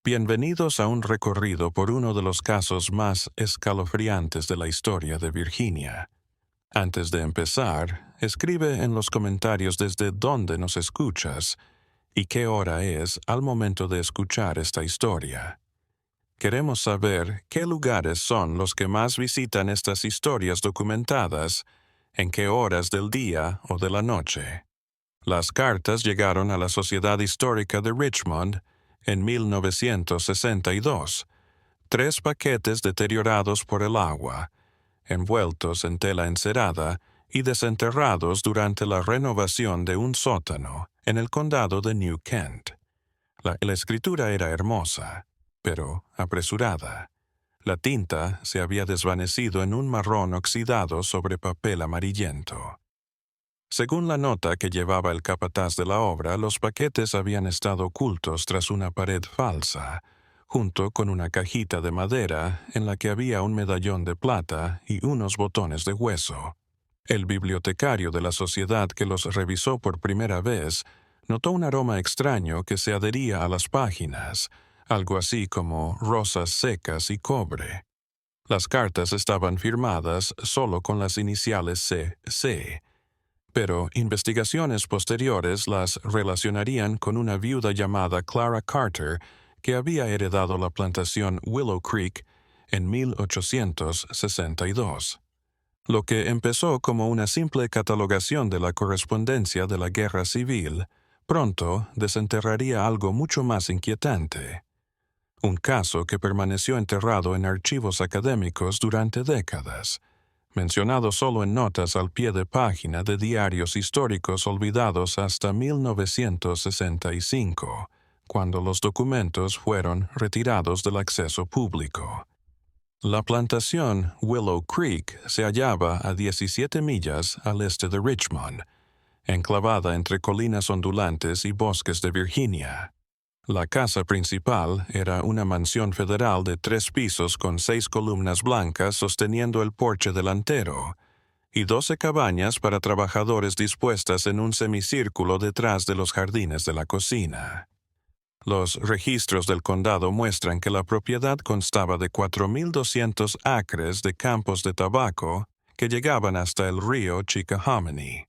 Bienvenidos a un recorrido por uno de los casos más escalofriantes de la historia de Virginia. Antes de empezar, escribe en los comentarios desde dónde nos escuchas y qué hora es al momento de escuchar esta historia. Queremos saber qué lugares son los que más visitan estas historias documentadas, en qué horas del día o de la noche. Las cartas llegaron a la Sociedad Histórica de Richmond en 1962, 3 paquetes deteriorados por el agua, envueltos en tela encerada y desenterrados durante la renovación de un sótano en el condado de New Kent. La escritura era hermosa, pero apresurada. La tinta se había desvanecido en un marrón oxidado sobre papel amarillento. Según la nota que llevaba el capataz de la obra, los paquetes habían estado ocultos tras una pared falsa, junto con una cajita de madera en la que había un medallón de plata y unos botones de hueso. El bibliotecario de la sociedad que los revisó por primera vez notó un aroma extraño que se adhería a las páginas, algo así como rosas secas y cobre. Las cartas estaban firmadas solo con las iniciales CC, pero investigaciones posteriores las relacionarían con una viuda llamada Clara Carter que había heredado la plantación Willow Creek en 1862. Lo que empezó como una simple catalogación de la correspondencia de la guerra civil, pronto desenterraría algo mucho más inquietante. Un caso que permaneció enterrado en archivos académicos durante décadas, mencionado solo en notas al pie de página de diarios históricos olvidados hasta 1965, cuando los documentos fueron retirados del acceso público. La plantación Willow Creek se hallaba a 17 millas al este de Richmond, enclavada entre colinas ondulantes y bosques de Virginia. La casa principal era una mansión federal de 3 pisos con 6 columnas blancas sosteniendo el porche delantero, y 12 cabañas para trabajadores dispuestas en un semicírculo detrás de los jardines de la cocina. Los registros del condado muestran que la propiedad constaba de 4,200 acres de campos de tabaco que llegaban hasta el río Chickahominy.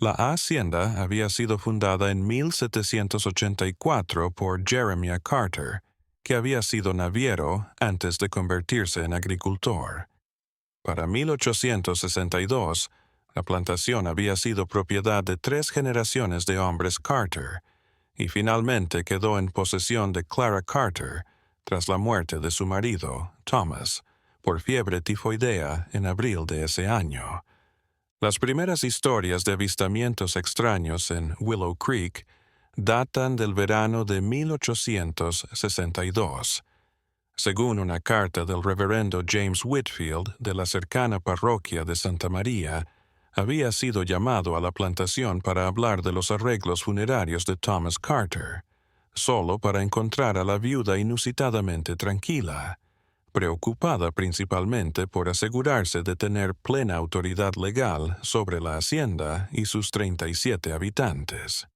La hacienda había sido fundada en 1784 por Jeremiah Carter, que había sido naviero antes de convertirse en agricultor. Para 1862, la plantación había sido propiedad de 3 generaciones de hombres Carter, y finalmente quedó en posesión de Clara Carter tras la muerte de su marido, Thomas, por fiebre tifoidea en abril de ese año. Las primeras historias de avistamientos extraños en Willow Creek datan del verano de 1862. Según una carta del reverendo James Whitfield de la cercana parroquia de Santa María, había sido llamado a la plantación para hablar de los arreglos funerarios de Thomas Carter, solo para encontrar a la viuda inusitadamente tranquila, preocupada principalmente por asegurarse de tener plena autoridad legal sobre la hacienda y sus 37 habitantes.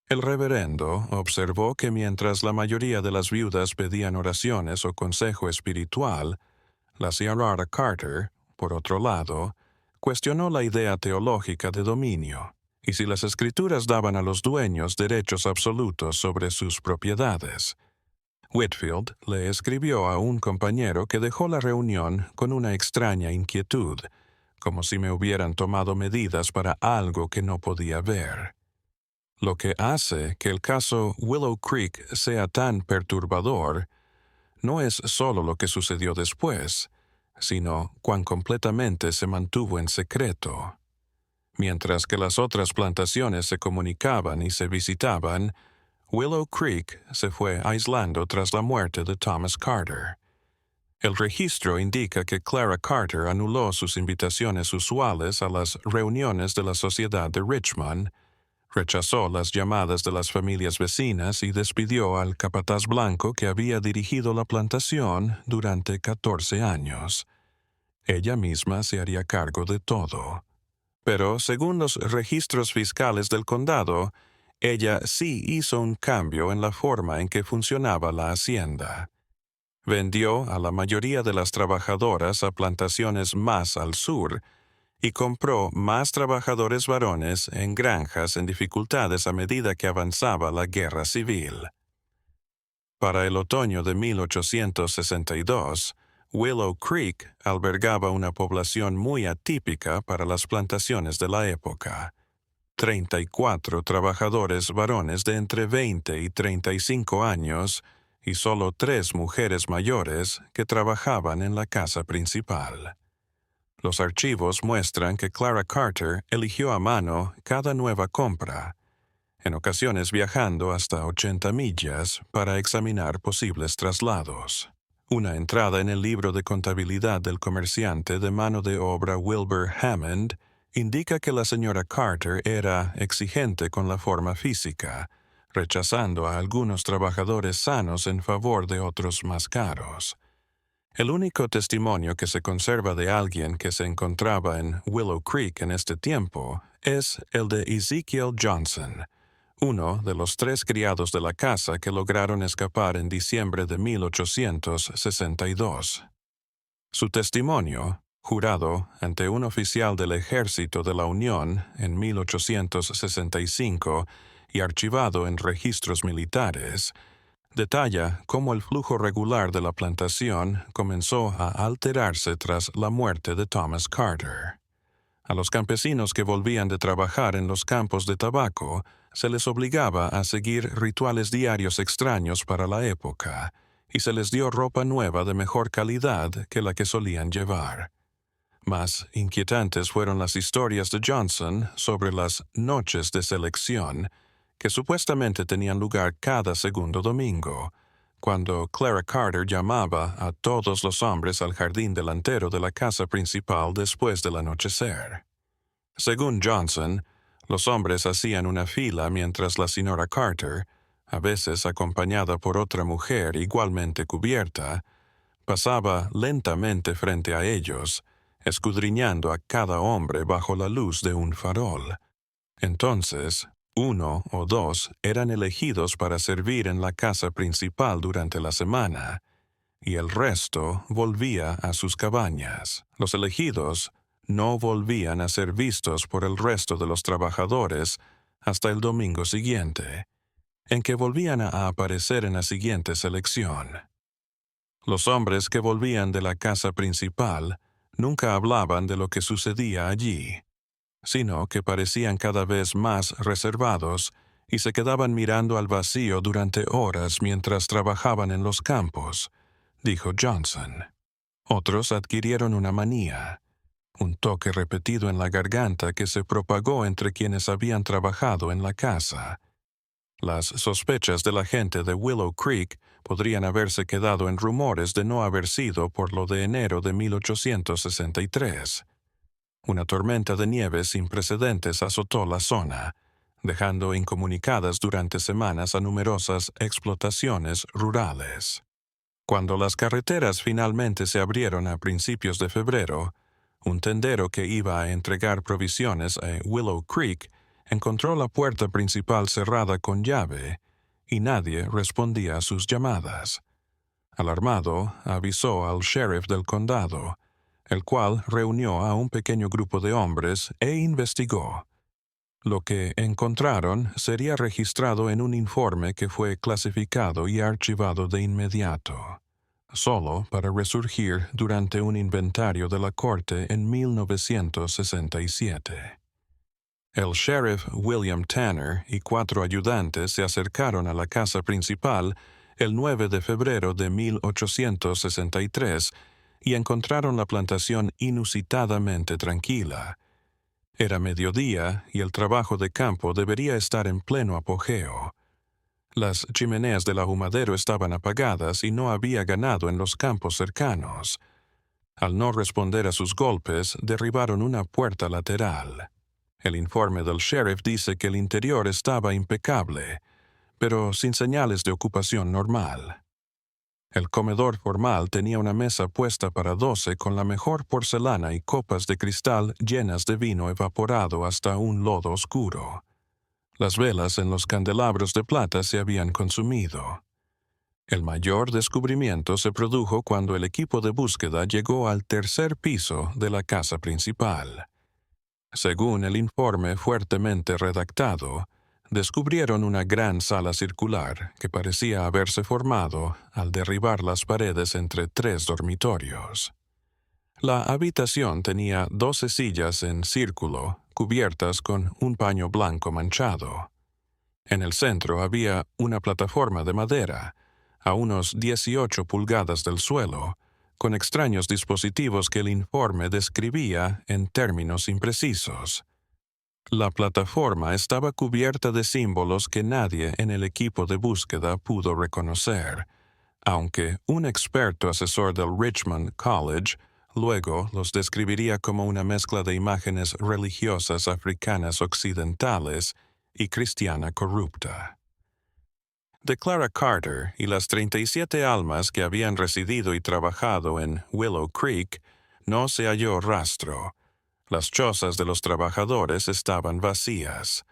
El reverendo observó que mientras la mayoría de las viudas pedían oraciones o consejo espiritual, la señora Carter, por otro lado, cuestionó la idea teológica de dominio, y si las escrituras daban a los dueños derechos absolutos sobre sus propiedades. Whitfield le escribió a un compañero que dejó la reunión con una extraña inquietud, como si me hubieran tomado medidas para algo que no podía ver. Lo que hace que el caso Willow Creek sea tan perturbador no es solo lo que sucedió después, sino cuán completamente se mantuvo en secreto. Mientras que las otras plantaciones se comunicaban y se visitaban, Willow Creek se fue aislando tras la muerte de Thomas Carter. El registro indica que Clara Carter anuló sus invitaciones usuales a las reuniones de la Sociedad de Richmond, rechazó las llamadas de las familias vecinas y despidió al capataz blanco que había dirigido la plantación durante 14 años. Ella misma se haría cargo de todo. Pero, según los registros fiscales del condado, ella sí hizo un cambio en la forma en que funcionaba la hacienda. Vendió a la mayoría de las trabajadoras a plantaciones más al sur y compró más trabajadores varones en granjas en dificultades a medida que avanzaba la guerra civil. Para el otoño de 1862, Willow Creek albergaba una población muy atípica para las plantaciones de la época. 34 trabajadores varones de entre 20 y 35 años y solo 3 mujeres mayores que trabajaban en la casa principal. Los archivos muestran que Clara Carter eligió a mano cada nueva compra, en ocasiones viajando hasta 80 millas para examinar posibles traslados. Una entrada en el libro de contabilidad del comerciante de mano de obra Wilbur Hammond indica que la señora Carter era exigente con la forma física, rechazando a algunos trabajadores sanos en favor de otros más caros. El único testimonio que se conserva de alguien que se encontraba en Willow Creek en este tiempo es el de Ezekiel Johnson, uno de los 3 criados de la casa que lograron escapar en diciembre de 1862. Su testimonio, jurado ante un oficial del Ejército de la Unión en 1865 y archivado en registros militares, detalla cómo el flujo regular de la plantación comenzó a alterarse tras la muerte de Thomas Carter. A los campesinos que volvían de trabajar en los campos de tabaco se les obligaba a seguir rituales diarios extraños para la época, y se les dio ropa nueva de mejor calidad que la que solían llevar. Más inquietantes fueron las historias de Johnson sobre las noches de selección, que supuestamente tenían lugar cada segundo domingo, cuando Clara Carter llamaba a todos los hombres al jardín delantero de la casa principal después del anochecer. Según Johnson, los hombres hacían una fila mientras la señora Carter, a veces acompañada por otra mujer igualmente cubierta, pasaba lentamente frente a ellos, escudriñando a cada hombre bajo la luz de un farol. Entonces, 1 o 2 eran elegidos para servir en la casa principal durante la semana, y el resto volvía a sus cabañas. Los elegidos no volvían a ser vistos por el resto de los trabajadores hasta el domingo siguiente, en que volvían a aparecer en la siguiente selección. Los hombres que volvían de la casa principal nunca hablaban de lo que sucedía allí, sino que parecían cada vez más reservados y se quedaban mirando al vacío durante horas mientras trabajaban en los campos, dijo Johnson. Otros adquirieron una manía, un toque repetido en la garganta que se propagó entre quienes habían trabajado en la casa. Las sospechas de la gente de Willow Creek podrían haberse quedado en rumores de no haber sido por lo de enero de 1863. Una tormenta de nieve sin precedentes azotó la zona, dejando incomunicadas durante semanas a numerosas explotaciones rurales. Cuando las carreteras finalmente se abrieron a principios de febrero, un tendero que iba a entregar provisiones a Willow Creek encontró la puerta principal cerrada con llave y nadie respondía a sus llamadas. Alarmado, avisó al sheriff del condado, el cual reunió a un pequeño grupo de hombres e investigó. Lo que encontraron sería registrado en un informe que fue clasificado y archivado de inmediato, solo para resurgir durante un inventario de la corte en 1967. El sheriff William Tanner y 4 ayudantes se acercaron a la casa principal el 9 de febrero de 1863 y encontraron la plantación inusitadamente tranquila. Era mediodía y el trabajo de campo debería estar en pleno apogeo. Las chimeneas del ahumadero estaban apagadas y no había ganado en los campos cercanos. Al no responder a sus golpes, derribaron una puerta lateral. El informe del sheriff dice que el interior estaba impecable, pero sin señales de ocupación normal. El comedor formal tenía una mesa puesta para 12 con la mejor porcelana y copas de cristal llenas de vino evaporado hasta un lodo oscuro. Las velas en los candelabros de plata se habían consumido. El mayor descubrimiento se produjo cuando el equipo de búsqueda llegó al tercer piso de la casa principal. Según el informe fuertemente redactado, descubrieron una gran sala circular que parecía haberse formado al derribar las paredes entre 3 dormitorios. La habitación tenía 12 sillas en círculo, cubiertas con un paño blanco manchado. En el centro había una plataforma de madera, a unos 18 pulgadas del suelo, con extraños dispositivos que el informe describía en términos imprecisos. La plataforma estaba cubierta de símbolos que nadie en el equipo de búsqueda pudo reconocer, aunque un experto asesor del Richmond College luego los describiría como una mezcla de imágenes religiosas africanas occidentales y cristiana corrupta. De Clara Carter y las 37 almas que habían residido y trabajado en Willow Creek no se halló rastro. Las chozas de los trabajadores estaban vacías,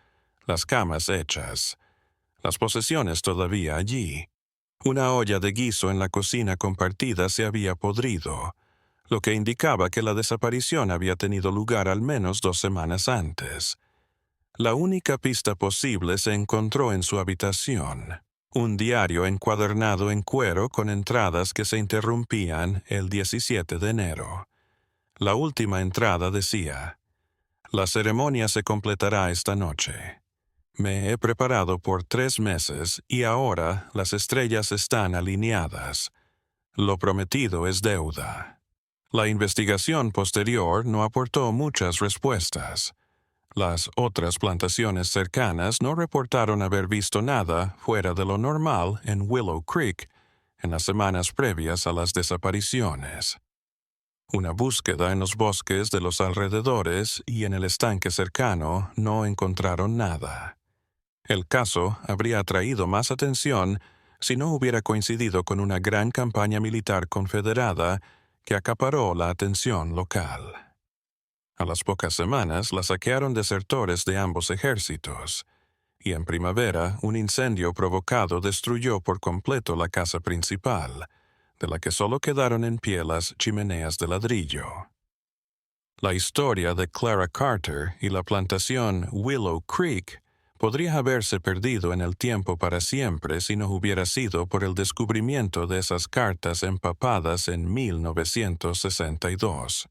las camas hechas, las posesiones todavía allí. Una olla de guiso en la cocina compartida se había podrido, lo que indicaba que la desaparición había tenido lugar al menos 2 semanas antes. La única pista posible se encontró en su habitación. Un diario encuadernado en cuero con entradas que se interrumpían el 17 de enero. La última entrada decía: «La ceremonia se completará esta noche. Me he preparado por 3 meses y ahora las estrellas están alineadas. Lo prometido es deuda». La investigación posterior no aportó muchas respuestas. Las otras plantaciones cercanas no reportaron haber visto nada fuera de lo normal en Willow Creek en las semanas previas a las desapariciones. Una búsqueda en los bosques de los alrededores y en el estanque cercano no encontraron nada. El caso habría atraído más atención si no hubiera coincidido con una gran campaña militar confederada que acaparó la atención local. A las pocas semanas la saquearon desertores de ambos ejércitos, y en primavera un incendio provocado destruyó por completo la casa principal, de la que solo quedaron en pie las chimeneas de ladrillo. La historia de Clara Carter y la plantación Willow Creek podría haberse perdido en el tiempo para siempre si no hubiera sido por el descubrimiento de esas cartas empapadas en 1962.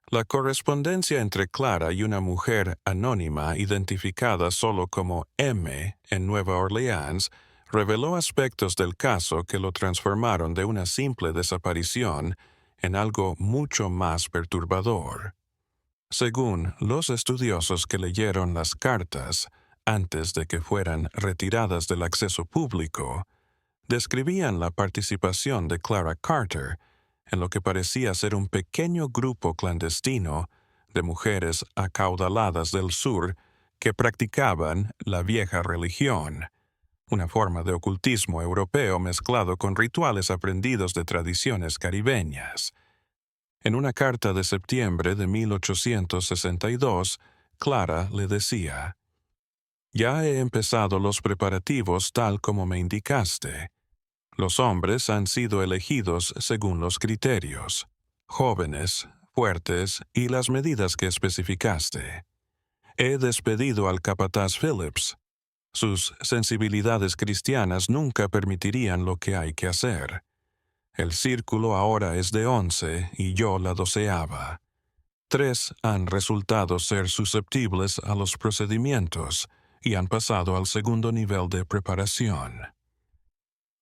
La correspondencia entre Clara y una mujer anónima identificada solo como M en Nueva Orleans reveló aspectos del caso que lo transformaron de una simple desaparición en algo mucho más perturbador. Según los estudiosos que leyeron las cartas antes de que fueran retiradas del acceso público, describían la participación de Clara Carter en lo que parecía ser un pequeño grupo clandestino de mujeres acaudaladas del sur que practicaban la vieja religión, una forma de ocultismo europeo mezclado con rituales aprendidos de tradiciones caribeñas. En una carta de septiembre de 1862, Clara le decía: «Ya he empezado los preparativos tal como me indicaste. Los hombres han sido elegidos según los criterios, jóvenes, fuertes y las medidas que especificaste. He despedido al capataz Phillips. Sus sensibilidades cristianas nunca permitirían lo que hay que hacer. El círculo ahora es de 11 y yo la 12ª. 3 han resultado ser susceptibles a los procedimientos y han pasado al segundo nivel de preparación».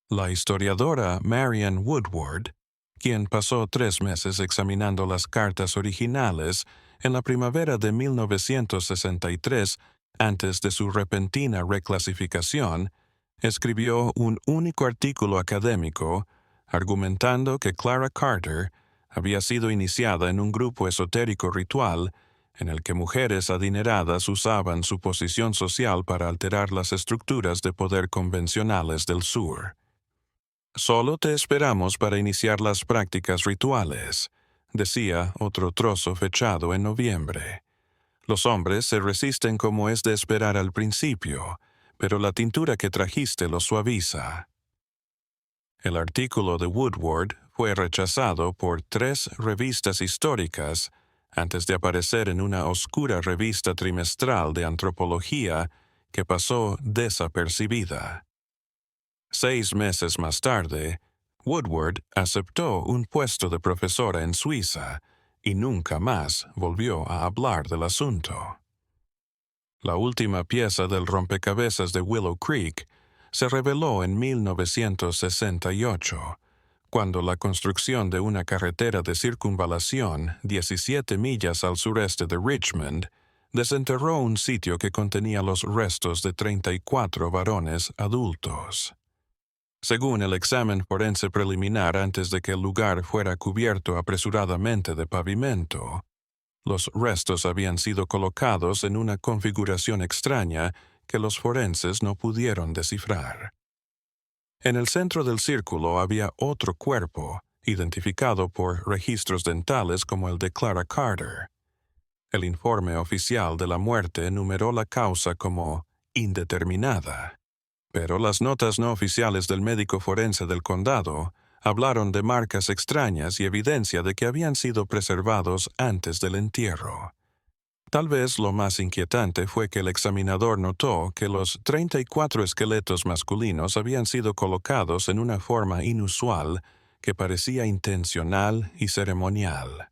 La historiadora Marian Woodward, quien pasó 3 meses examinando las cartas originales en la primavera de 1963, antes de su repentina reclasificación, escribió un único artículo académico argumentando que Clara Carter había sido iniciada en un grupo esotérico ritual en el que mujeres adineradas usaban su posición social para alterar las estructuras de poder convencionales del sur. «Solo te esperamos para iniciar las prácticas rituales», decía otro trozo fechado en noviembre. Los hombres se resisten como es de esperar al principio, pero la tintura que trajiste los suaviza. El artículo de Woodward fue rechazado por 3 revistas históricas antes de aparecer en una oscura revista trimestral de antropología que pasó desapercibida. 6 meses más tarde, Woodward aceptó un puesto de profesora en Suiza y nunca más volvió a hablar del asunto. La última pieza del rompecabezas de Willow Creek se reveló en 1968, cuando la construcción de una carretera de circunvalación 17 millas al sureste de Richmond desenterró un sitio que contenía los restos de 34 varones adultos. Según el examen forense preliminar antes de que el lugar fuera cubierto apresuradamente de pavimento, los restos habían sido colocados en una configuración extraña que los forenses no pudieron descifrar. En el centro del círculo había otro cuerpo, identificado por registros dentales como el de Clara Carter. El informe oficial de la muerte enumeró la causa como indeterminada, pero las notas no oficiales del médico forense del condado hablaron de marcas extrañas y evidencia de que habían sido preservados antes del entierro. Tal vez lo más inquietante fue que el examinador notó que los 34 esqueletos masculinos habían sido colocados en una forma inusual que parecía intencional y ceremonial.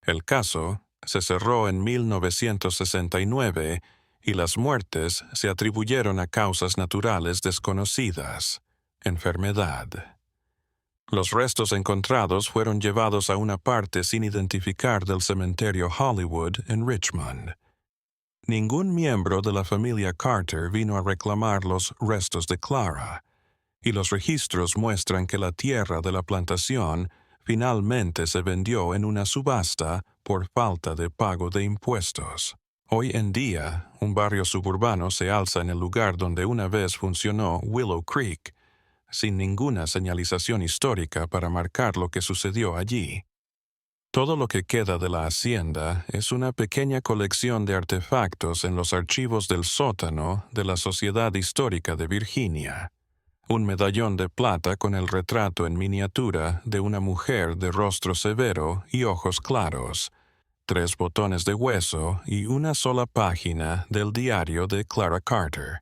El caso se cerró en 1969 y las muertes se atribuyeron a causas naturales desconocidas, enfermedad. Los restos encontrados fueron llevados a una parte sin identificar del cementerio Hollywood en Richmond. Ningún miembro de la familia Carter vino a reclamar los restos de Clara, y los registros muestran que la tierra de la plantación finalmente se vendió en una subasta por falta de pago de impuestos. Hoy en día, un barrio suburbano se alza en el lugar donde una vez funcionó Willow Creek, sin ninguna señalización histórica para marcar lo que sucedió allí. Todo lo que queda de la hacienda es una pequeña colección de artefactos en los archivos del sótano de la Sociedad Histórica de Virginia. Un medallón de plata con el retrato en miniatura de una mujer de rostro severo y ojos claros, 3 botones de hueso y una sola página del diario de Clara Carter.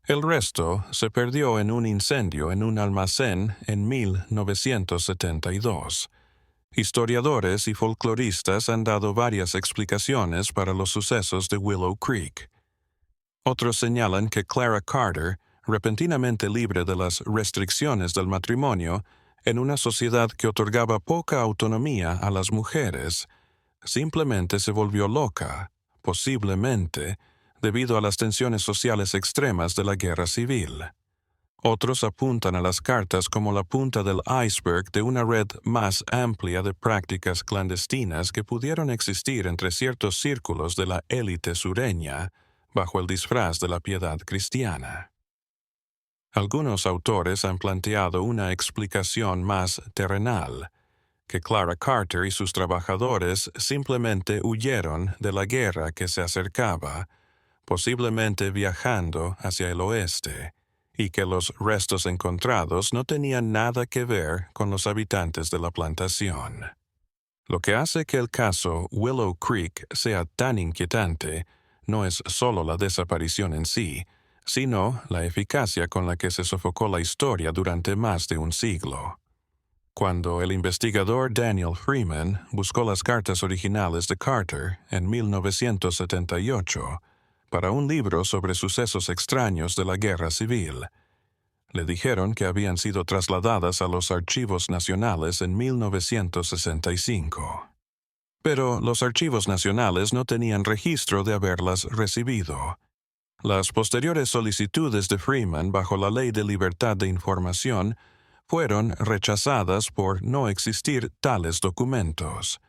El resto se perdió en un incendio en un almacén en 1972. Historiadores y folcloristas han dado varias explicaciones para los sucesos de Willow Creek. Otros señalan que Clara Carter, repentinamente libre de las restricciones del matrimonio, en una sociedad que otorgaba poca autonomía a las mujeres, simplemente se volvió loca, posiblemente, debido a las tensiones sociales extremas de la guerra civil. Otros apuntan a las cartas como la punta del iceberg de una red más amplia de prácticas clandestinas que pudieron existir entre ciertos círculos de la élite sureña bajo el disfraz de la piedad cristiana. Algunos autores han planteado una explicación más terrenal, que Clara Carter y sus trabajadores simplemente huyeron de la guerra que se acercaba, posiblemente viajando hacia el oeste, y que los restos encontrados no tenían nada que ver con los habitantes de la plantación. Lo que hace que el caso Willow Creek sea tan inquietante no es solo la desaparición en sí, sino la eficacia con la que se sofocó la historia durante más de un siglo. Cuando el investigador Daniel Freeman buscó las cartas originales de Carter en 1978, para un libro sobre sucesos extraños de la guerra civil, le dijeron que habían sido trasladadas a los archivos nacionales en 1965. Pero los archivos nacionales no tenían registro de haberlas recibido. Las posteriores solicitudes de Freeman bajo la Ley de Libertad de Información fueron rechazadas por no existir tales documentos.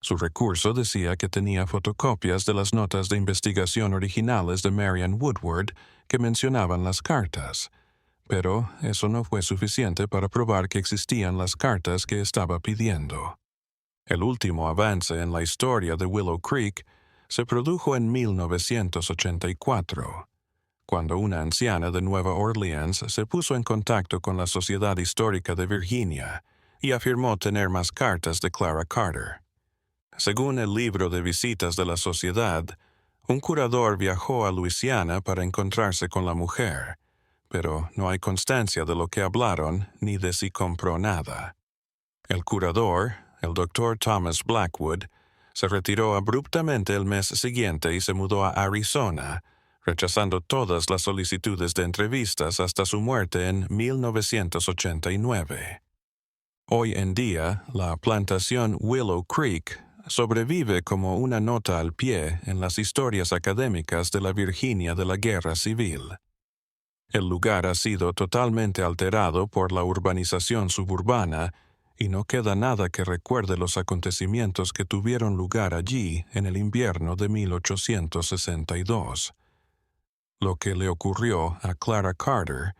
Su recurso decía que tenía fotocopias de las notas de investigación originales de Marian Woodward que mencionaban las cartas, pero eso no fue suficiente para probar que existían las cartas que estaba pidiendo. El último avance en la historia de Willow Creek se produjo en 1984, cuando una anciana de Nueva Orleans se puso en contacto con la Sociedad Histórica de Virginia y afirmó tener más cartas de Clara Carter. Según el libro de visitas de la sociedad, un curador viajó a Luisiana para encontrarse con la mujer, pero no hay constancia de lo que hablaron ni de si compró nada. El curador, el Dr. Thomas Blackwood, se retiró abruptamente el mes siguiente y se mudó a Arizona, rechazando todas las solicitudes de entrevistas hasta su muerte en 1989. Hoy en día, la plantación Willow Creek sobrevive como una nota al pie en las historias académicas de la Virginia de la Guerra Civil. El lugar ha sido totalmente alterado por la urbanización suburbana y no queda nada que recuerde los acontecimientos que tuvieron lugar allí en el invierno de 1862. Lo que le ocurrió a Clara Carter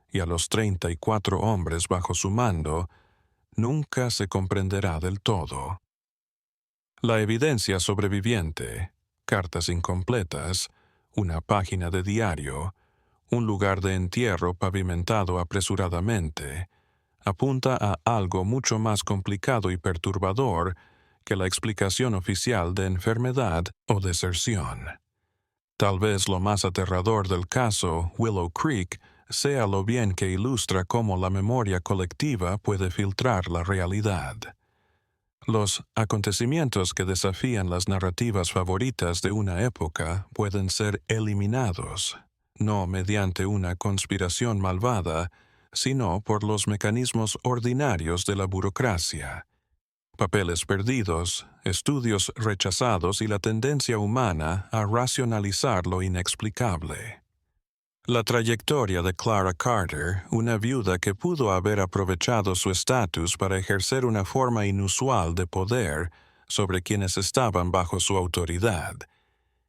y a los 34 hombres bajo su mando nunca se comprenderá del todo. La evidencia sobreviviente, cartas incompletas, una página de diario, un lugar de entierro pavimentado apresuradamente, apunta a algo mucho más complicado y perturbador que la explicación oficial de enfermedad o deserción. Tal vez lo más aterrador del caso Willow Creek sea lo bien que ilustra cómo la memoria colectiva puede filtrar la realidad. Los acontecimientos que desafían las narrativas favoritas de una época pueden ser eliminados, no mediante una conspiración malvada, sino por los mecanismos ordinarios de la burocracia. Papeles perdidos, estudios rechazados y la tendencia humana a racionalizar lo inexplicable. La trayectoria de Clara Carter, una viuda que pudo haber aprovechado su estatus para ejercer una forma inusual de poder sobre quienes estaban bajo su autoridad,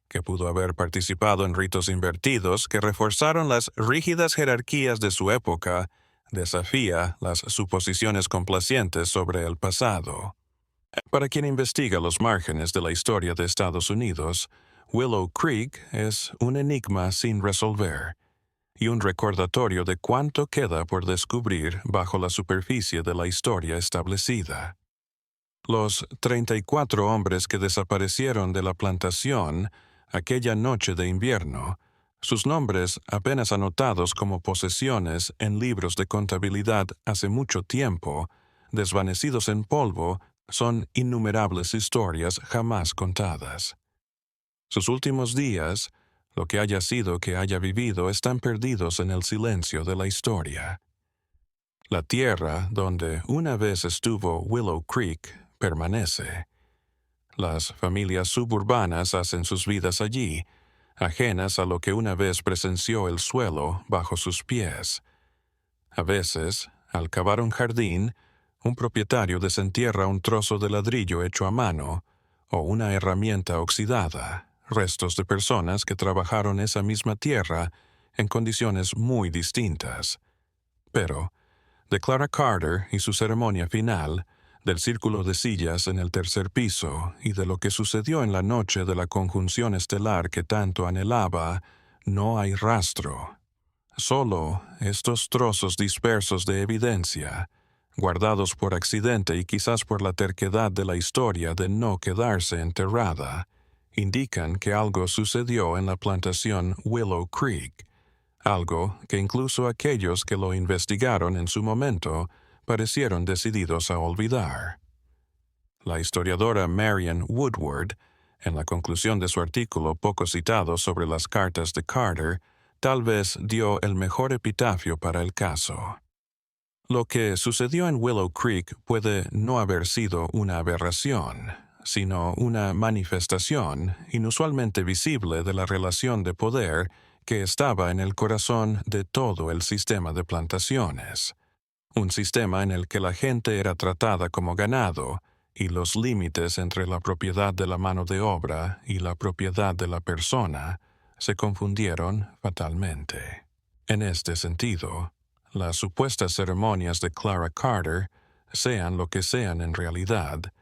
que pudo haber participado en ritos invertidos que reforzaron las rígidas jerarquías de su época, desafía las suposiciones complacientes sobre el pasado. Para quien investiga los márgenes de la historia de Estados Unidos, Willow Creek es un enigma sin resolver y un recordatorio de cuánto queda por descubrir bajo la superficie de la historia establecida. Los 34 hombres que desaparecieron de la plantación aquella noche de invierno, sus nombres apenas anotados como posesiones en libros de contabilidad hace mucho tiempo, desvanecidos en polvo, son innumerables historias jamás contadas. Sus últimos días, lo que haya sido que haya vivido, están perdidos en el silencio de la historia. La tierra donde una vez estuvo Willow Creek permanece. Las familias suburbanas hacen sus vidas allí, ajenas a lo que una vez presenció el suelo bajo sus pies. A veces, al cavar un jardín, un propietario desentierra un trozo de ladrillo hecho a mano o una herramienta oxidada, restos de personas que trabajaron esa misma tierra en condiciones muy distintas. Pero, de Clara Carter y su ceremonia final, del círculo de sillas en el tercer piso y de lo que sucedió en la noche de la conjunción estelar que tanto anhelaba, no hay rastro. Solo estos trozos dispersos de evidencia, guardados por accidente y quizás por la terquedad de la historia de no quedarse enterrada, indican que algo sucedió en la plantación Willow Creek, algo que incluso aquellos que lo investigaron en su momento parecieron decididos a olvidar. La historiadora Marian Woodward, en la conclusión de su artículo poco citado sobre las cartas de Carter, tal vez dio el mejor epitafio para el caso. Lo que sucedió en Willow Creek puede no haber sido una aberración, sino una manifestación inusualmente visible de la relación de poder que estaba en el corazón de todo el sistema de plantaciones. Un sistema en el que la gente era tratada como ganado y los límites entre la propiedad de la mano de obra y la propiedad de la persona se confundieron fatalmente. En este sentido, las supuestas ceremonias de Clara Carter, sean lo que sean en realidad,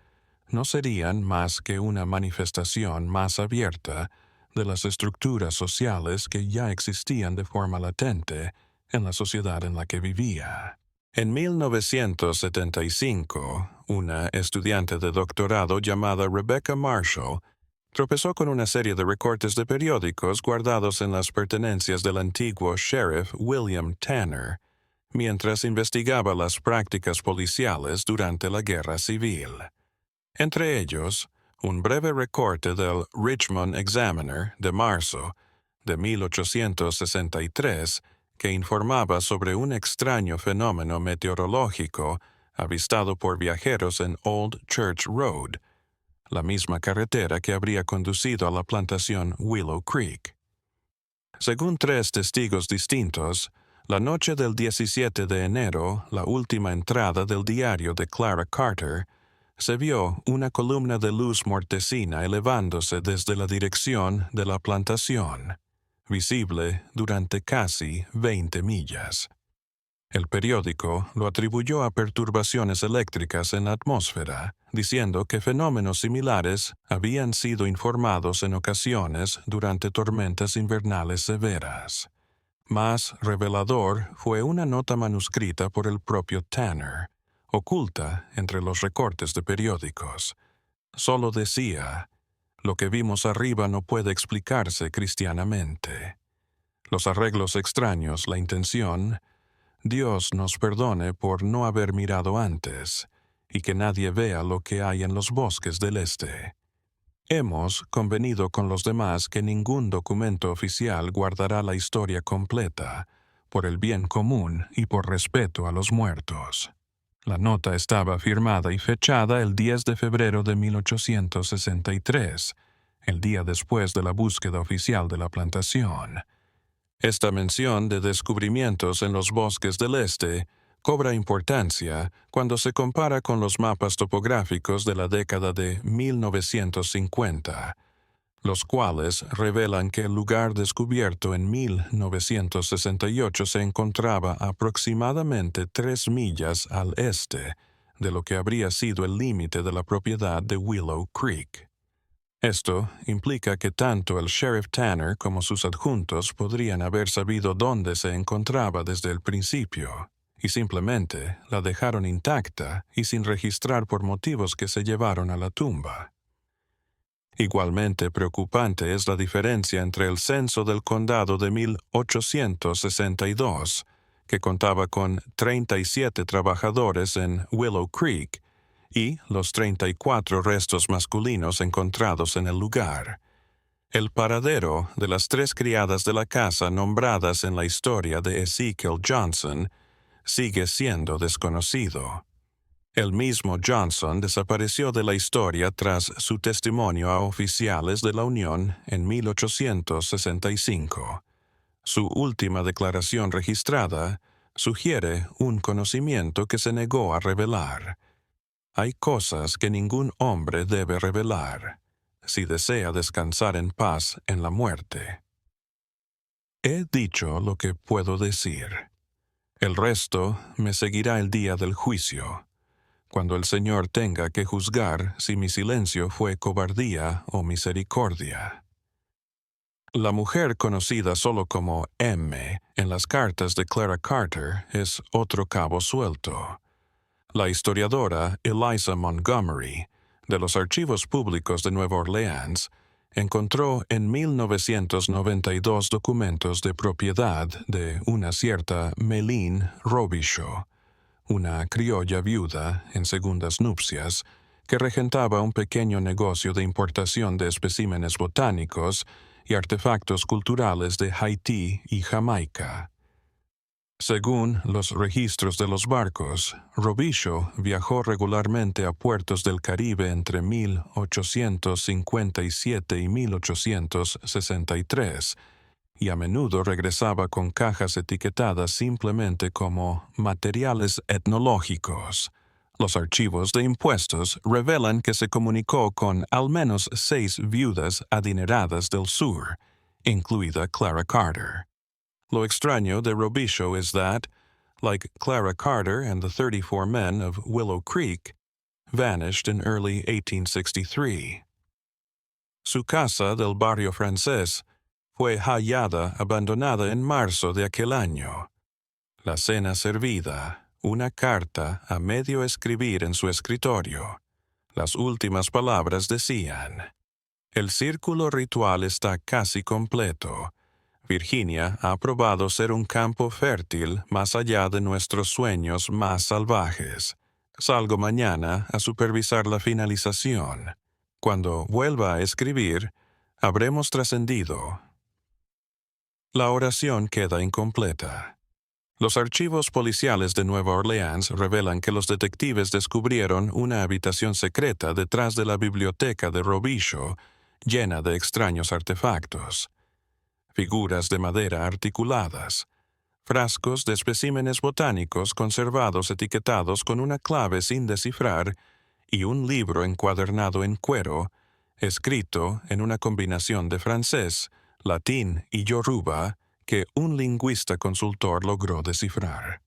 no serían más que una manifestación más abierta de las estructuras sociales que ya existían de forma latente en la sociedad en la que vivía. En 1975, una estudiante de doctorado llamada Rebecca Marshall tropezó con una serie de recortes de periódicos guardados en las pertenencias del antiguo sheriff William Tanner, mientras investigaba las prácticas policiales durante la Guerra Civil. Entre ellos, un breve recorte del Richmond Examiner de marzo de 1863 que informaba sobre un extraño fenómeno meteorológico avistado por viajeros en Old Church Road, la misma carretera que habría conducido a la plantación Willow Creek. Según 3 testigos distintos, la noche del 17 de enero, la última entrada del diario de Clara Carter, se vio una columna de luz mortecina elevándose desde la dirección de la plantación, visible durante casi 20 millas. El periódico lo atribuyó a perturbaciones eléctricas en la atmósfera, diciendo que fenómenos similares habían sido informados en ocasiones durante tormentas invernales severas. Más revelador fue una nota manuscrita por el propio Tanner, oculta entre los recortes de periódicos. Solo decía: «Lo que vimos arriba no puede explicarse cristianamente. Los arreglos extraños, la intención, Dios nos perdone por no haber mirado antes, y que nadie vea lo que hay en los bosques del este. Hemos convenido con los demás que ningún documento oficial guardará la historia completa, por el bien común y por respeto a los muertos». La nota estaba firmada y fechada el 10 de febrero de 1863, el día después de la búsqueda oficial de la plantación. Esta mención de descubrimientos en los bosques del este cobra importancia cuando se compara con los mapas topográficos de la década de 1950, los cuales revelan que el lugar descubierto en 1968 se encontraba aproximadamente 3 millas al este de lo que habría sido el límite de la propiedad de Willow Creek. Esto implica que tanto el sheriff Tanner como sus adjuntos podrían haber sabido dónde se encontraba desde el principio, y simplemente la dejaron intacta y sin registrar por motivos que se llevaron a la tumba. Igualmente preocupante es la diferencia entre el censo del condado de 1862, que contaba con 37 trabajadores en Willow Creek, y los 34 restos masculinos encontrados en el lugar. El paradero de las 3 criadas de la casa nombradas en la historia de Ezekiel Johnson sigue siendo desconocido. El mismo Johnson desapareció de la historia tras su testimonio a oficiales de la Unión en 1865. Su última declaración registrada sugiere un conocimiento que se negó a revelar. Hay cosas que ningún hombre debe revelar, si desea descansar en paz en la muerte. He dicho lo que puedo decir. El resto me seguirá el día del juicio, cuando el Señor tenga que juzgar si mi silencio fue cobardía o misericordia. La mujer conocida solo como M en las cartas de Clara Carter es otro cabo suelto. La historiadora Eliza Montgomery, de los Archivos Públicos de Nueva Orleans, encontró en 1992 documentos de propiedad de una cierta Meline Robichaud, una criolla viuda en segundas nupcias, que regentaba un pequeño negocio de importación de especímenes botánicos y artefactos culturales de Haití y Jamaica. Según los registros de los barcos, Robichaud viajó regularmente a puertos del Caribe entre 1857 y 1863, y a menudo regresaba con cajas etiquetadas simplemente como materiales etnológicos. Los archivos de impuestos revelan que se comunicó con al menos 6 viudas adineradas del sur, incluida Clara Carter. Lo extraño de Robichaud is that, like Clara Carter and the 34 men of Willow Creek, vanished in early 1863. Su casa del barrio francés fue hallada abandonada en marzo de aquel año. La cena servida, una carta a medio escribir en su escritorio. Las últimas palabras decían: "El círculo ritual está casi completo. Virginia ha probado ser un campo fértil más allá de nuestros sueños más salvajes. Salgo mañana a supervisar la finalización. Cuando vuelva a escribir, habremos trascendido". La oración queda incompleta. Los archivos policiales de Nueva Orleans revelan que los detectives descubrieron una habitación secreta detrás de la biblioteca de Robichaud, llena de extraños artefactos. Figuras de madera articuladas, frascos de especímenes botánicos conservados etiquetados con una clave sin descifrar y un libro encuadernado en cuero, escrito en una combinación de francés, latín y yoruba que un lingüista consultor logró descifrar.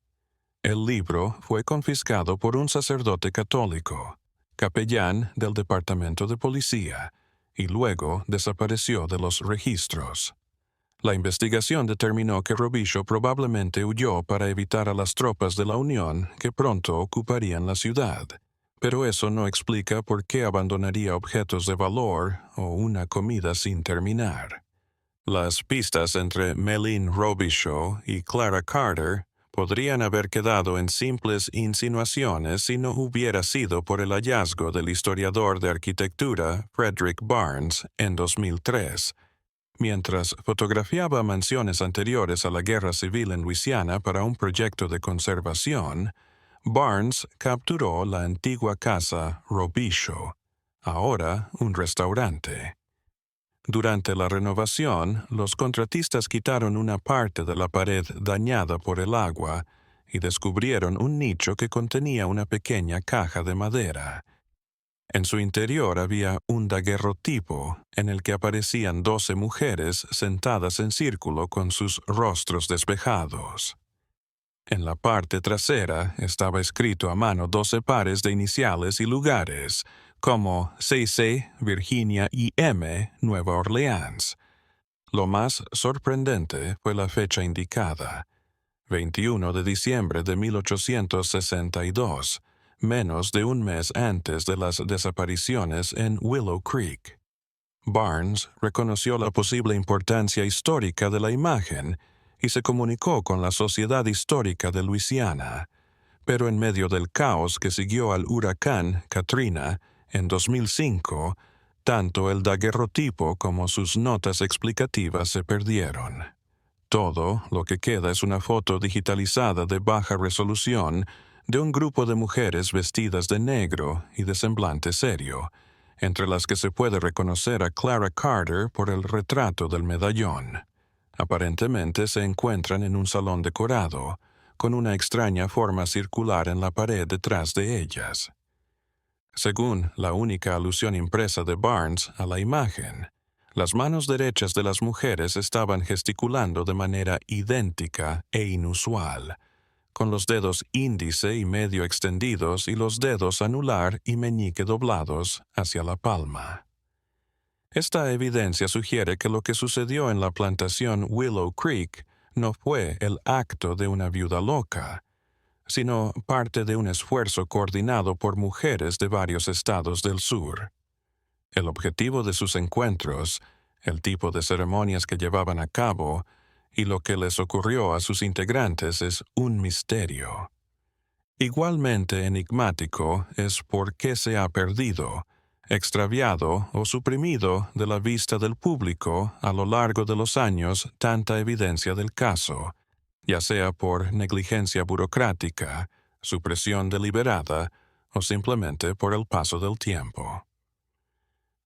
El libro fue confiscado por un sacerdote católico, capellán del Departamento de Policía, y luego desapareció de los registros. La investigación determinó que Robichaud probablemente huyó para evitar a las tropas de la Unión que pronto ocuparían la ciudad, pero eso no explica por qué abandonaría objetos de valor o una comida sin terminar. Las pistas entre Méline Robichaud y Clara Carter podrían haber quedado en simples insinuaciones si no hubiera sido por el hallazgo del historiador de arquitectura Frederick Barnes en 2003. Mientras fotografiaba mansiones anteriores a la Guerra Civil en Luisiana para un proyecto de conservación, Barnes capturó la antigua casa Robichaud, ahora un restaurante. Durante la renovación, los contratistas quitaron una parte de la pared dañada por el agua y descubrieron un nicho que contenía una pequeña caja de madera. En su interior había un daguerrotipo en el que aparecían 12 mujeres sentadas en círculo con sus rostros despejados. En la parte trasera estaba escrito a mano 12 pares de iniciales y lugares, como CC, Virginia y M, Nueva Orleans. Lo más sorprendente fue la fecha indicada, 21 de diciembre de 1862, menos de un mes antes de las desapariciones en Willow Creek. Barnes reconoció la posible importancia histórica de la imagen y se comunicó con la Sociedad Histórica de Luisiana, pero en medio del caos que siguió al huracán Katrina en 2005, tanto el daguerrotipo como sus notas explicativas se perdieron. Todo lo que queda es una foto digitalizada de baja resolución de un grupo de mujeres vestidas de negro y de semblante serio, entre las que se puede reconocer a Clara Carter por el retrato del medallón. Aparentemente se encuentran en un salón decorado, con una extraña forma circular en la pared detrás de ellas. Según la única alusión impresa de Barnes a la imagen, las manos derechas de las mujeres estaban gesticulando de manera idéntica e inusual, con los dedos índice y medio extendidos y los dedos anular y meñique doblados hacia la palma. Esta evidencia sugiere que lo que sucedió en la plantación Willow Creek no fue el acto de una viuda loca, sino parte de un esfuerzo coordinado por mujeres de varios estados del sur. El objetivo de sus encuentros, el tipo de ceremonias que llevaban a cabo y lo que les ocurrió a sus integrantes es un misterio. Igualmente enigmático es por qué se ha perdido, extraviado o suprimido de la vista del público a lo largo de los años tanta evidencia del caso, ya sea por negligencia burocrática, supresión deliberada o simplemente por el paso del tiempo.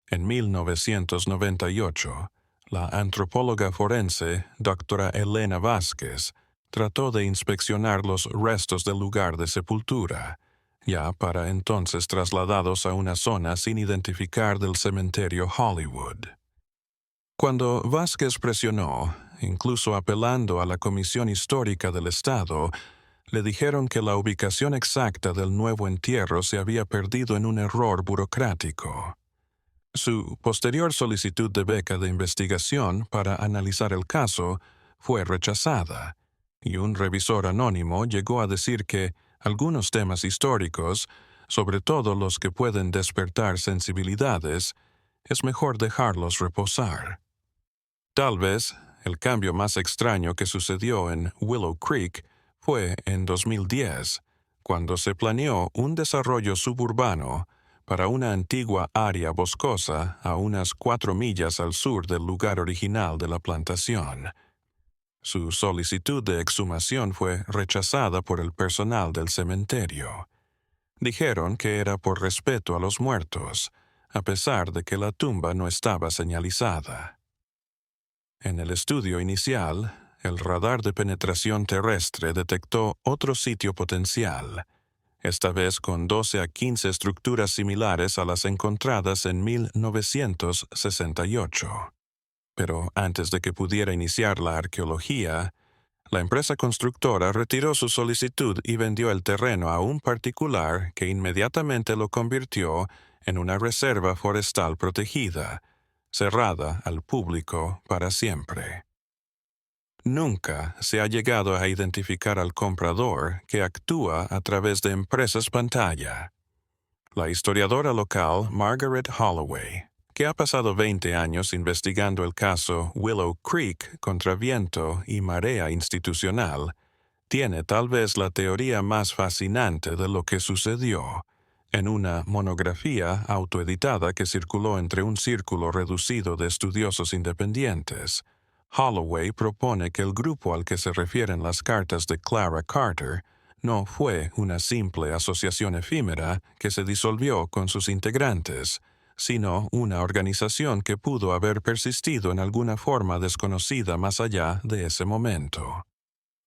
En 1998, la antropóloga forense Dra. Elena Vázquez trató de inspeccionar los restos del lugar de sepultura, ya para entonces trasladados a una zona sin identificar del cementerio Hollywood. Cuando Vázquez presionó, incluso apelando a la Comisión Histórica del Estado, le dijeron que la ubicación exacta del nuevo entierro se había perdido en un error burocrático. Su posterior solicitud de beca de investigación para analizar el caso fue rechazada, y un revisor anónimo llegó a decir que algunos temas históricos, sobre todo los que pueden despertar sensibilidades, es mejor dejarlos reposar. Tal vez el cambio más extraño que sucedió en Willow Creek fue en 2010, cuando se planeó un desarrollo suburbano para una antigua área boscosa a unas 4 millas al sur del lugar original de la plantación. Su solicitud de exhumación fue rechazada por el personal del cementerio. Dijeron que era por respeto a los muertos, a pesar de que la tumba no estaba señalizada. En el estudio inicial, el radar de penetración terrestre detectó otro sitio potencial, esta vez con 12 a 15 estructuras similares a las encontradas en 1968. Pero antes de que pudiera iniciar la arqueología, la empresa constructora retiró su solicitud y vendió el terreno a un particular que inmediatamente lo convirtió en una reserva forestal protegida, cerrada al público para siempre. Nunca se ha llegado a identificar al comprador que actúa a través de empresas pantalla. La historiadora local Margaret Holloway, que ha pasado 20 años investigando el caso Willow Creek contra viento y marea institucional, tiene tal vez la teoría más fascinante de lo que sucedió. En una monografía autoeditada que circuló entre un círculo reducido de estudiosos independientes, Holloway propone que el grupo al que se refieren las cartas de Clara Carter no fue una simple asociación efímera que se disolvió con sus integrantes, sino una organización que pudo haber persistido en alguna forma desconocida más allá de ese momento.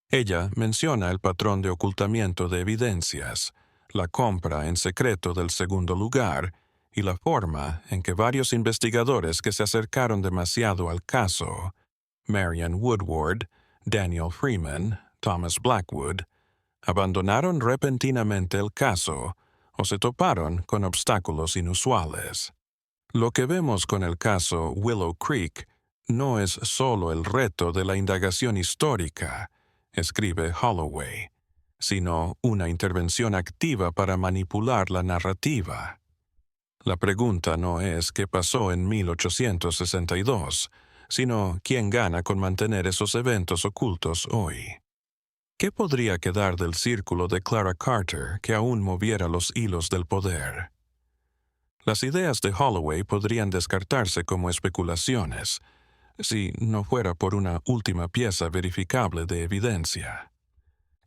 Ella menciona el patrón de ocultamiento de evidencias, la compra en secreto del segundo lugar y la forma en que varios investigadores que se acercaron demasiado al caso, Marian Woodward, Daniel Freeman, Thomas Blackwood, abandonaron repentinamente el caso o se toparon con obstáculos inusuales. Lo que vemos con el caso Willow Creek no es solo el reto de la indagación histórica, escribe Holloway, sino una intervención activa para manipular la narrativa. La pregunta no es qué pasó en 1862, sino quién gana con mantener esos eventos ocultos hoy. ¿Qué podría quedar del círculo de Clara Carter que aún moviera los hilos del poder? Las ideas de Holloway podrían descartarse como especulaciones, si no fuera por una última pieza verificable de evidencia.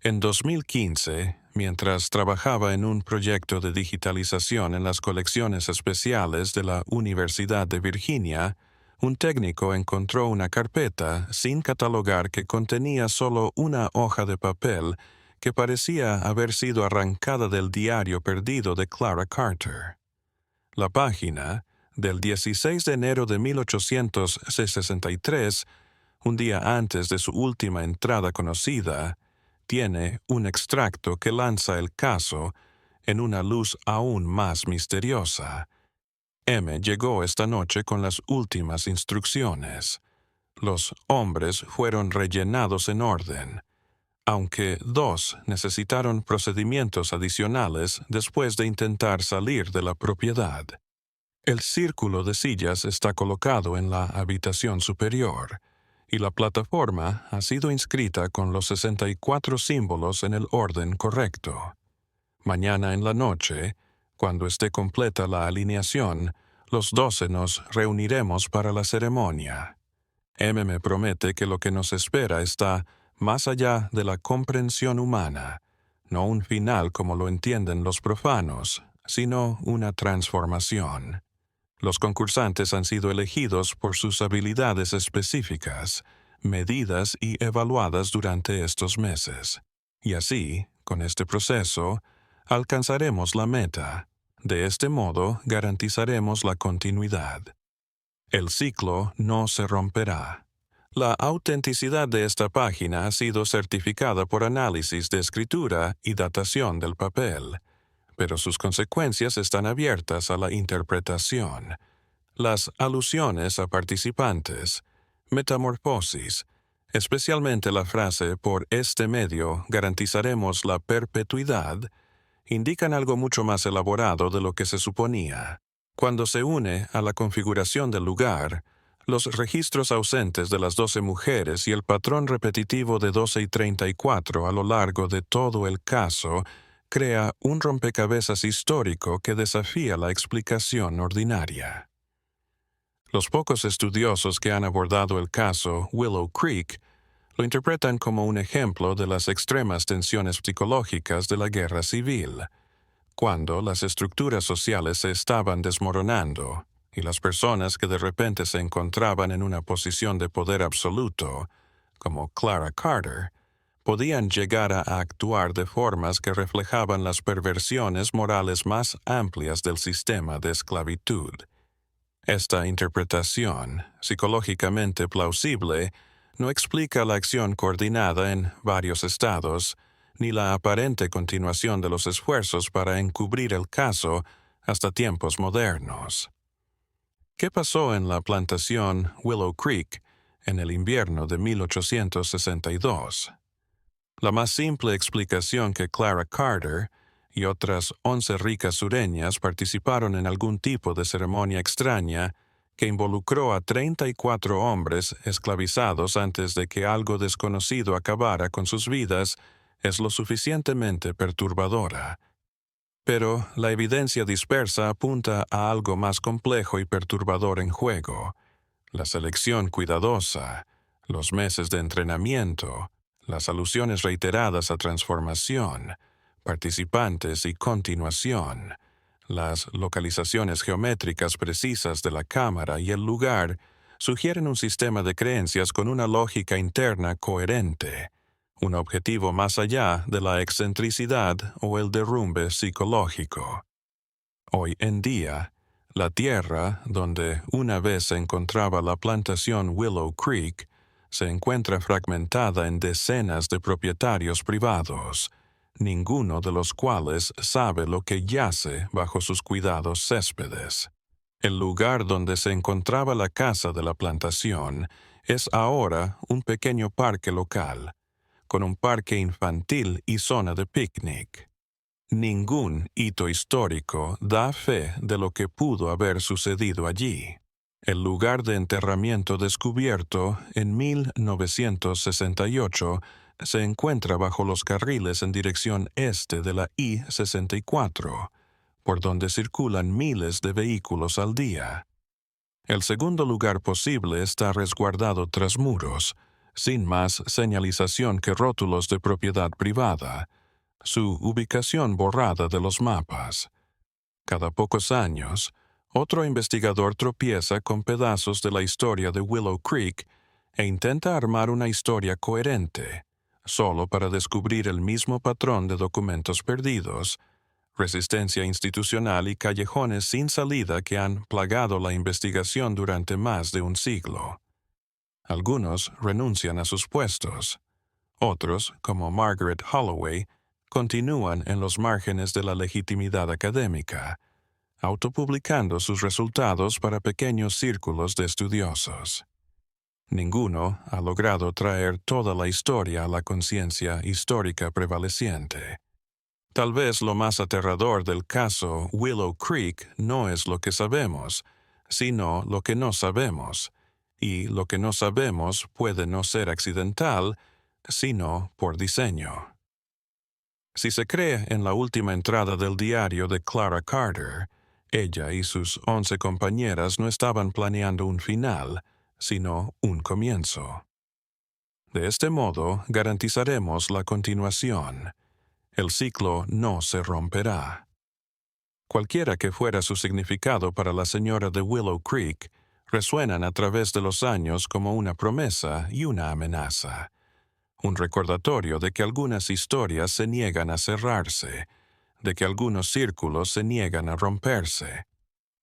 En 2015, mientras trabajaba en un proyecto de digitalización en las colecciones especiales de la Universidad de Virginia, un técnico encontró una carpeta sin catalogar que contenía solo una hoja de papel que parecía haber sido arrancada del diario perdido de Clara Carter. La página, del 16 de enero de 1863, un día antes de su última entrada conocida, tiene un extracto que lanza el caso en una luz aún más misteriosa. M llegó esta noche con las últimas instrucciones. Los hombres fueron rellenados en orden, aunque 2 necesitaron procedimientos adicionales después de intentar salir de la propiedad. El círculo de sillas está colocado en la habitación superior, y la plataforma ha sido inscrita con los 64 símbolos en el orden correcto. Mañana en la noche, cuando esté completa la alineación, los 12 nos reuniremos para la ceremonia. M me promete que lo que nos espera está más allá de la comprensión humana, no un final como lo entienden los profanos, sino una transformación. Los concursantes han sido elegidos por sus habilidades específicas, medidas y evaluadas durante estos meses. Y así, con este proceso, alcanzaremos la meta. De este modo, garantizaremos la continuidad. El ciclo no se romperá. La autenticidad de esta página ha sido certificada por análisis de escritura y datación del papel, pero sus consecuencias están abiertas a la interpretación. Las alusiones a participantes, metamorfosis, especialmente la frase "por este medio garantizaremos la perpetuidad", indican algo mucho más elaborado de lo que se suponía. Cuando se une a la configuración del lugar, los registros ausentes de las 12 mujeres y el patrón repetitivo de 12 y 34 a lo largo de todo el caso crea un rompecabezas histórico que desafía la explicación ordinaria. Los pocos estudiosos que han abordado el caso Willow Creek lo interpretan como un ejemplo de las extremas tensiones psicológicas de la guerra civil, cuando las estructuras sociales se estaban desmoronando y las personas que de repente se encontraban en una posición de poder absoluto, como Clara Carter, podían llegar a actuar de formas que reflejaban las perversiones morales más amplias del sistema de esclavitud. Esta interpretación, psicológicamente plausible, no explica la acción coordinada en varios estados, ni la aparente continuación de los esfuerzos para encubrir el caso hasta tiempos modernos. ¿Qué pasó en la plantación Willow Creek en el invierno de 1862? La más simple explicación que Clara Carter y otras 11 ricas sureñas participaron en algún tipo de ceremonia extraña que involucró a 34 hombres esclavizados antes de que algo desconocido acabara con sus vidas es lo suficientemente perturbadora. Pero la evidencia dispersa apunta a algo más complejo y perturbador en juego: la selección cuidadosa, los meses de entrenamiento, las alusiones reiteradas a transformación, participantes y continuación, las localizaciones geométricas precisas de la cámara y el lugar sugieren un sistema de creencias con una lógica interna coherente, un objetivo más allá de la excentricidad o el derrumbe psicológico. Hoy en día, la tierra donde una vez se encontraba la plantación Willow Creek se encuentra fragmentada en decenas de propietarios privados, ninguno de los cuales sabe lo que yace bajo sus cuidados céspedes. El lugar donde se encontraba la casa de la plantación es ahora un pequeño parque local, con un parque infantil y zona de picnic. Ningún hito histórico da fe de lo que pudo haber sucedido allí. El lugar de enterramiento descubierto en 1968 se encuentra bajo los carriles en dirección este de la I-64, por donde circulan miles de vehículos al día. El segundo lugar posible está resguardado tras muros, sin más señalización que rótulos de propiedad privada, su ubicación borrada de los mapas. Cada pocos años, otro investigador tropieza con pedazos de la historia de Willow Creek e intenta armar una historia coherente, solo para descubrir el mismo patrón de documentos perdidos, resistencia institucional y callejones sin salida que han plagado la investigación durante más de un siglo. Algunos renuncian a sus puestos. Otros, como Margaret Holloway, continúan en los márgenes de la legitimidad académica, autopublicando sus resultados para pequeños círculos de estudiosos. Ninguno ha logrado traer toda la historia a la conciencia histórica prevaleciente. Tal vez lo más aterrador del caso Willow Creek no es lo que sabemos, sino lo que no sabemos, y lo que no sabemos puede no ser accidental, sino por diseño. Si se cree en la última entrada del diario de Clara Carter, ella y sus 11 compañeras no estaban planeando un final, sino un comienzo. De este modo, garantizaremos la continuación. El ciclo no se romperá. Cualquiera que fuera su significado para la señora de Willow Creek, resuenan a través de los años como una promesa y una amenaza. Un recordatorio de que algunas historias se niegan a cerrarse, de que algunos círculos se niegan a romperse.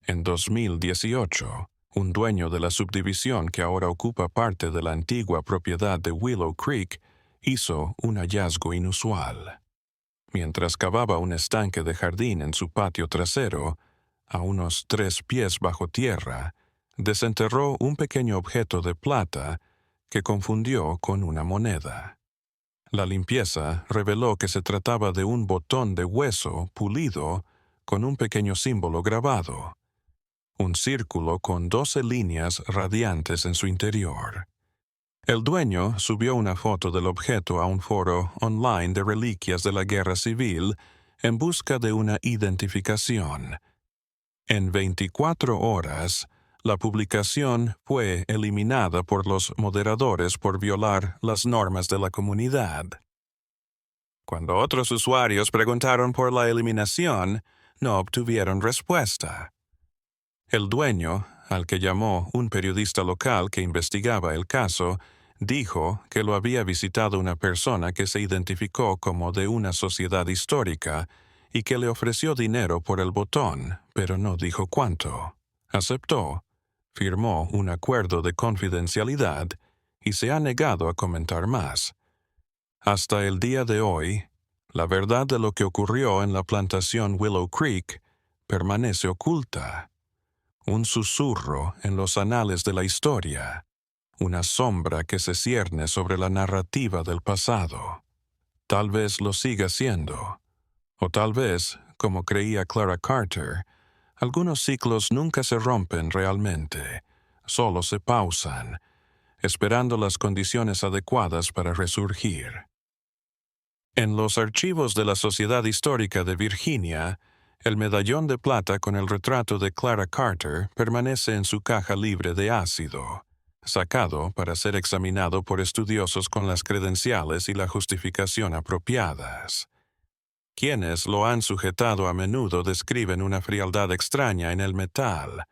En 2018, Un dueño de la subdivisión que ahora ocupa parte de la antigua propiedad de Willow Creek hizo un hallazgo inusual. Mientras cavaba un estanque de jardín en su patio trasero, a unos 3 pies bajo tierra, desenterró un pequeño objeto de plata que confundió con una moneda. La limpieza reveló que se trataba de un botón de hueso pulido con un pequeño símbolo grabado, un círculo con 12 líneas radiantes en su interior. El dueño subió una foto del objeto a un foro online de reliquias de la Guerra Civil en busca de una identificación. En 24 horas, la publicación fue eliminada por los moderadores por violar las normas de la comunidad. Cuando otros usuarios preguntaron por la eliminación, no obtuvieron respuesta. El dueño, al que llamó un periodista local que investigaba el caso, dijo que lo había visitado una persona que se identificó como de una sociedad histórica y que le ofreció dinero por el botón, pero no dijo cuánto. Aceptó, firmó un acuerdo de confidencialidad y se ha negado a comentar más. Hasta el día de hoy, la verdad de lo que ocurrió en la plantación Willow Creek permanece oculta. Un susurro en los anales de la historia, una sombra que se cierne sobre la narrativa del pasado. Tal vez lo siga siendo, o tal vez, como creía Clara Carter, algunos ciclos nunca se rompen realmente, solo se pausan, esperando las condiciones adecuadas para resurgir. En los archivos de la Sociedad Histórica de Virginia, el medallón de plata con el retrato de Clara Carter permanece en su caja libre de ácido, sacado para ser examinado por estudiosos con las credenciales y la justificación apropiadas. Quienes lo han sujetado a menudo describen una frialdad extraña en el metal,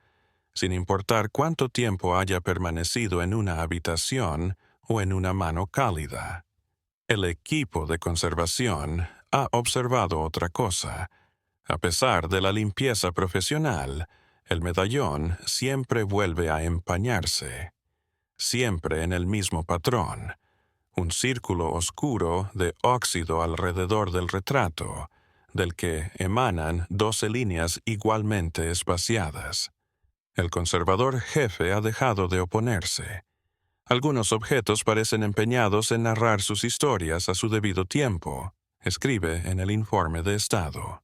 sin importar cuánto tiempo haya permanecido en una habitación o en una mano cálida. El equipo de conservación ha observado otra cosa. A pesar de la limpieza profesional, el medallón siempre vuelve a empañarse, siempre en el mismo patrón, un círculo oscuro de óxido alrededor del retrato, del que emanan 12 líneas igualmente espaciadas. El conservador jefe ha dejado de oponerse. Algunos objetos parecen empeñados en narrar sus historias a su debido tiempo, escribe en el informe de estado.